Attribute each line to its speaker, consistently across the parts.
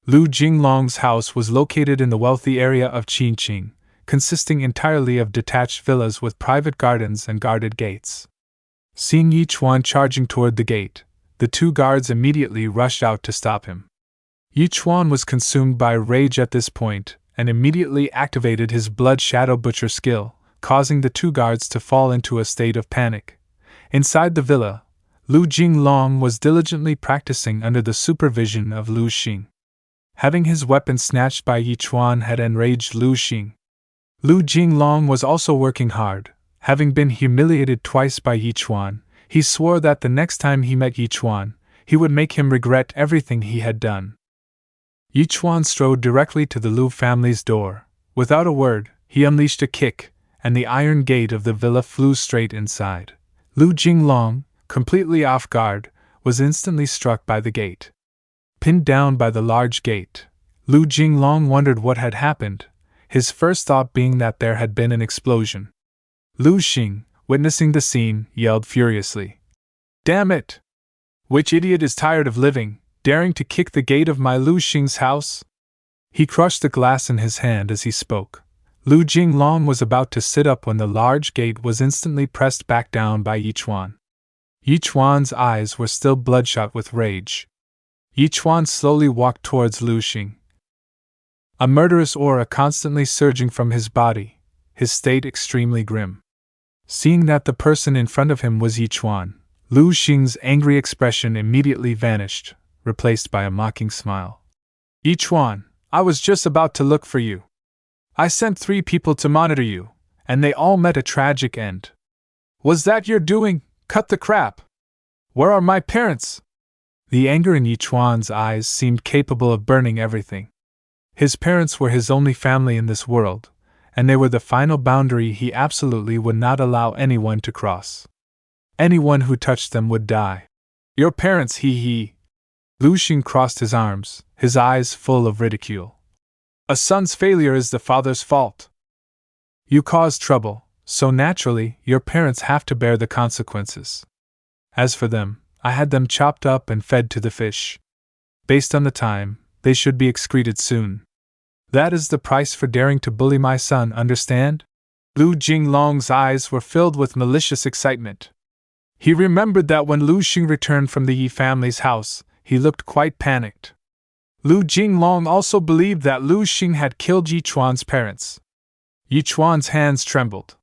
Speaker 1: Lu Jinglong's house was located in the wealthy area of Qingqing, consisting entirely of detached villas with private gardens and guarded gates. Seeing Yi Chuan charging toward the gate, the two guards immediately rushed out to stop him. Yi Chuan was consumed by rage at this point and immediately activated his blood shadow butcher skill, causing the two guards to fall into a state of panic. Inside the villa, Lu Jinglong was diligently practicing under the supervision of Lu Xing. Having his weapon snatched by Yi Chuan had enraged Lu Xing. Lu Jinglong was also working hard. Having been humiliated twice by Yi Chuan, he swore that the next time he met Yi Chuan, he would make him regret everything he had done. Yi Chuan strode directly to the Lu family's door. Without a word, he unleashed a kick, and the iron gate of the villa flew straight inside. Lu Jinglong, completely off guard, was instantly struck by the gate. Pinned down by the large gate, Lu Jinglong wondered what had happened, his first thought being that there had been an explosion. Lu Xing, witnessing the scene, yelled furiously, "Damn it! Which idiot is tired of living, daring to kick the gate of my Lu Xing's house?" He crushed the glass in his hand as he spoke. Lu Jinglong was about to sit up when the large gate was instantly pressed back down by Yi Chuan. Yi Chuan's eyes were still bloodshot with rage. Yi Chuan slowly walked towards Lu Xing. A murderous aura constantly surging from his body, his state extremely grim. Seeing that the person in front of him was Yi Chuan, Lu Xing's angry expression immediately vanished, replaced by a mocking smile. "Yi Chuan, I was just about to look for you. I sent 3 people to monitor you, and they all met a tragic end. Was that your doing? Cut the crap! Where are my parents?" The anger in Yi Chuan's eyes seemed capable of burning everything. His parents were his only family in this world, and they were the final boundary he absolutely would not allow anyone to cross. Anyone who touched them would die. "Your parents, he. Lu Xing crossed his arms, his eyes full of ridicule. "A son's failure is the father's fault. You caused trouble, so naturally your parents have to bear the consequences. As for them, I had them chopped up and fed to the fish. Based on the time, they should be excreted soon. That is the price for daring to bully my son, understand?" Lu Jinglong's eyes were filled with malicious excitement. He remembered that when Lu Xing returned from the Yi family's house, he looked quite panicked. Lu Jinglong also believed that Lu Xing had killed Yi Chuan's parents. Yi Chuan's hands trembled.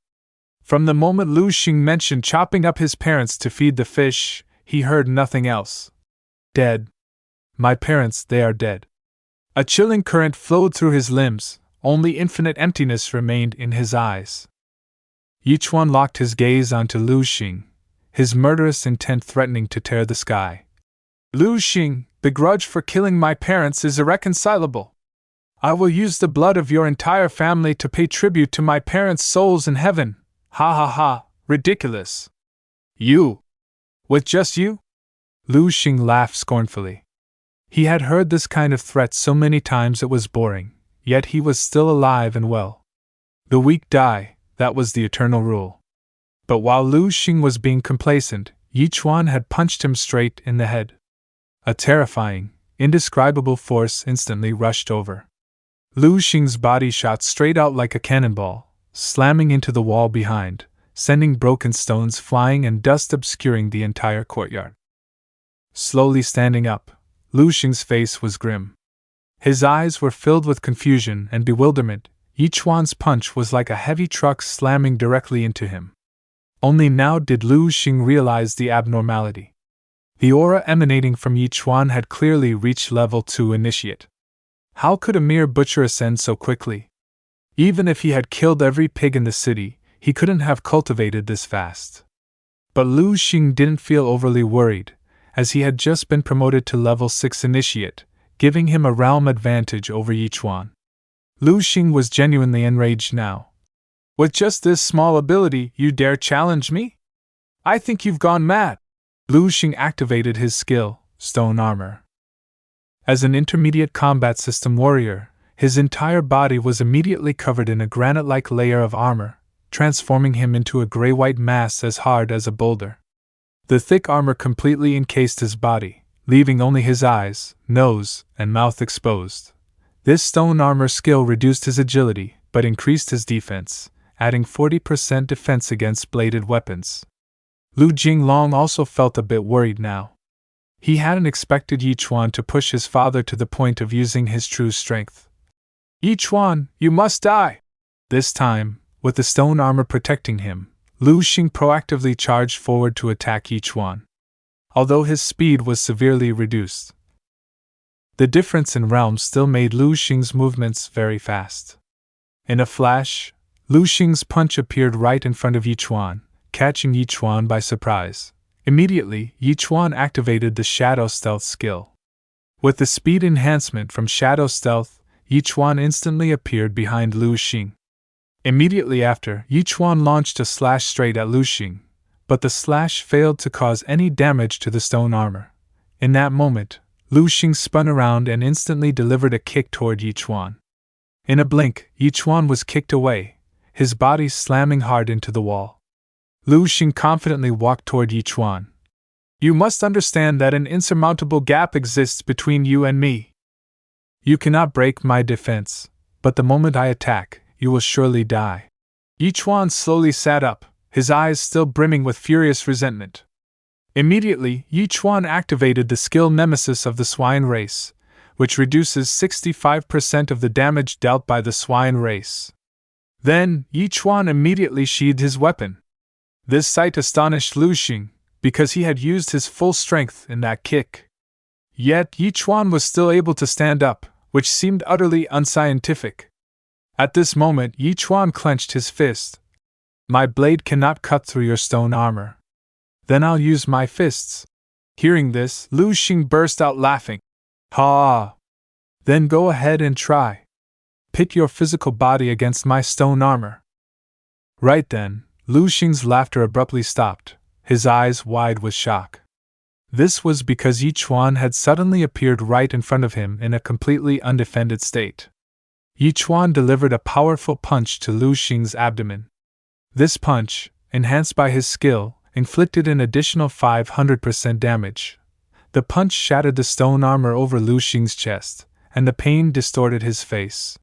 Speaker 1: From the moment Lu Xing mentioned chopping up his parents to feed the fish, he heard nothing else. "Dead. My parents, they are dead." A chilling current flowed through his limbs, only infinite emptiness remained in his eyes. Yi Chuan locked his gaze onto Lu Xing, his murderous intent threatening to tear the sky. "Lu Xing, the grudge for killing my parents is irreconcilable. I will use the blood of your entire family to pay tribute to my parents' souls in heaven. Ha ha ha, ridiculous. You? With just you?" Lu Xing laughed scornfully. He had heard this kind of threat so many times it was boring, yet he was still alive and well. The weak die, that was the eternal rule. But while Lu Xing was being complacent, Yi Chuan had punched him straight in the head. A terrifying, indescribable force instantly rushed over. Lu Xing's body shot straight out like a cannonball, slamming into the wall behind, sending broken stones flying and dust obscuring the entire courtyard. Slowly standing up, Lu Xing's face was grim. His eyes were filled with confusion and bewilderment. Yi Chuan's punch was like a heavy truck slamming directly into him. Only now did Lu Xing realize the abnormality. The aura emanating from Yi Chuan had clearly reached level 2 initiate. How could a mere butcher ascend so quickly? Even if he had killed every pig in the city, he couldn't have cultivated this fast. But Lu Xing didn't feel overly worried, as he had just been promoted to level 6 initiate, giving him a realm advantage over Yi Chuan. Lu Xing was genuinely enraged now. "With just this small ability, you dare challenge me? I think you've gone mad." Lu Xing activated his skill, Stone Armor. As an intermediate combat system warrior, his entire body was immediately covered in a granite-like layer of armor, transforming him into a gray-white mass as hard as a boulder. The thick armor completely encased his body, leaving only his eyes, nose, and mouth exposed. This stone armor skill reduced his agility, but increased his defense, adding 40% defense against bladed weapons. Lu Jinglong also felt a bit worried now. He hadn't expected Yi Chuan to push his father to the point of using his true strength. Yi Chuan, you must die! This time, with the stone armor protecting him, Lu Xing proactively charged forward to attack Yi Chuan. Although his speed was severely reduced, the difference in realms still made Lu Xing's movements very fast. In a flash, Lu Xing's punch appeared right in front of Yi Chuan, catching Yi Chuan by surprise. Immediately, Yi Chuan activated the Shadow Stealth skill. With the speed enhancement from Shadow Stealth, Yi Chuan instantly appeared behind Lu Xing. Immediately after, Yi Chuan launched a slash straight at Lu Xing, but the slash failed to cause any damage to the stone armor. In that moment, Lu Xing spun around and instantly delivered a kick toward Yi Chuan. In a blink, Yi Chuan was kicked away, his body slamming hard into the wall. Lu Xing confidently walked toward Yi Chuan. You must understand that an insurmountable gap exists between you and me. You cannot break my defense, but the moment I attack, you will surely die. Yi Chuan slowly sat up, his eyes still brimming with furious resentment. Immediately, Yi Chuan activated the skill Nemesis of the Swine Race, which reduces 65% of the damage dealt by the Swine Race. Then, Yi Chuan immediately sheathed his weapon. This sight astonished Lu Xing, because he had used his full strength in that kick. Yet Yi Chuan was still able to stand up, which seemed utterly unscientific. At this moment, Yi Chuan clenched his fist. My blade cannot cut through your stone armor. Then I'll use my fists. Hearing this, Lu Xing burst out laughing. Ha! Then go ahead and try. Pit your physical body against my stone armor. Right then, Lu Xing's laughter abruptly stopped, his eyes wide with shock. This was because Yi Chuan had suddenly appeared right in front of him in a completely undefended state. Yi Chuan delivered a powerful punch to Lu Xing's abdomen. This punch, enhanced by his skill, inflicted an additional 500% damage. The punch shattered the stone armor over Lu Xing's chest, and the pain distorted his face.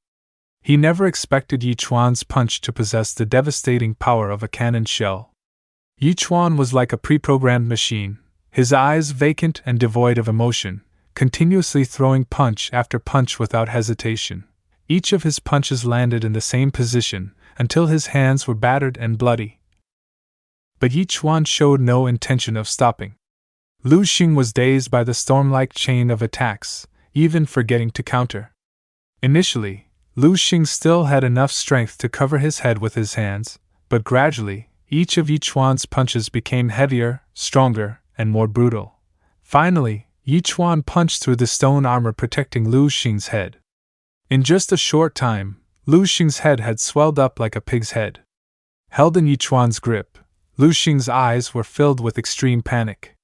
Speaker 1: He never expected Yi Chuan's punch to possess the devastating power of a cannon shell. Yi Chuan was like a pre-programmed machine, his eyes vacant and devoid of emotion, continuously throwing punch after punch without hesitation. Each of his punches landed in the same position, until his hands were battered and bloody. But Yi Chuan showed no intention of stopping. Lu Xing was dazed by the storm-like chain of attacks, even forgetting to counter. Initially, Lu Xing still had enough strength to cover his head with his hands, but gradually, each of Yi Chuan's punches became heavier, stronger, and more brutal. Finally, Yi Chuan punched through the stone armor protecting Lu Xing's head. In just a short time, Lu Xing's head had swelled up like a pig's head. Held in Yi Chuan's grip, Lu Xing's eyes were filled with extreme panic.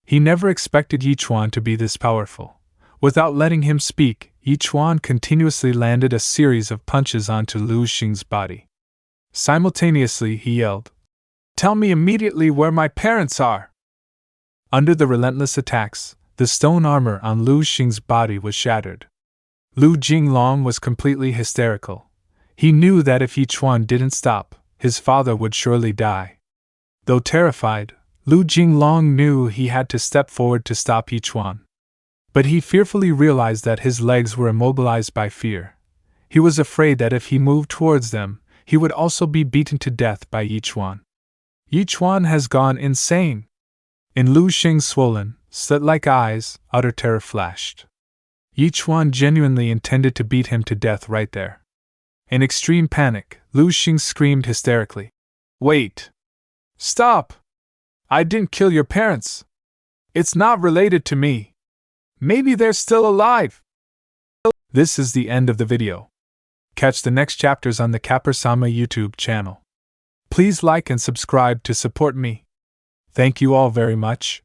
Speaker 1: He never expected Yi Chuan to be this powerful. Without letting him speak, Yi Chuan continuously landed a series of punches onto Lu Xing's body. Simultaneously, he yelled, "Tell me immediately where my parents are!" Under the relentless attacks, the stone armor on Lu Xing's body was shattered. Lu Jinglong was completely hysterical. He knew that if Yi Chuan didn't stop, his father would surely die. Though terrified, Lu Jinglong knew he had to step forward to stop Yi Chuan. But he fearfully realized that his legs were immobilized by fear. He was afraid that if he moved towards them, he would also be beaten to death by Yi Chuan. Yi Chuan has gone insane! In Lu Xing's swollen, slit-like eyes, utter terror flashed. Yi Chuan genuinely intended to beat him to death right there. In extreme panic, Lu Xing screamed hysterically, "Wait! Stop! I didn't kill your parents! It's not related to me! Maybe they're still alive!" This is the end of the video. Catch the next chapters on the Kapper-sama YouTube channel. Please like and subscribe to support me. Thank you all very much.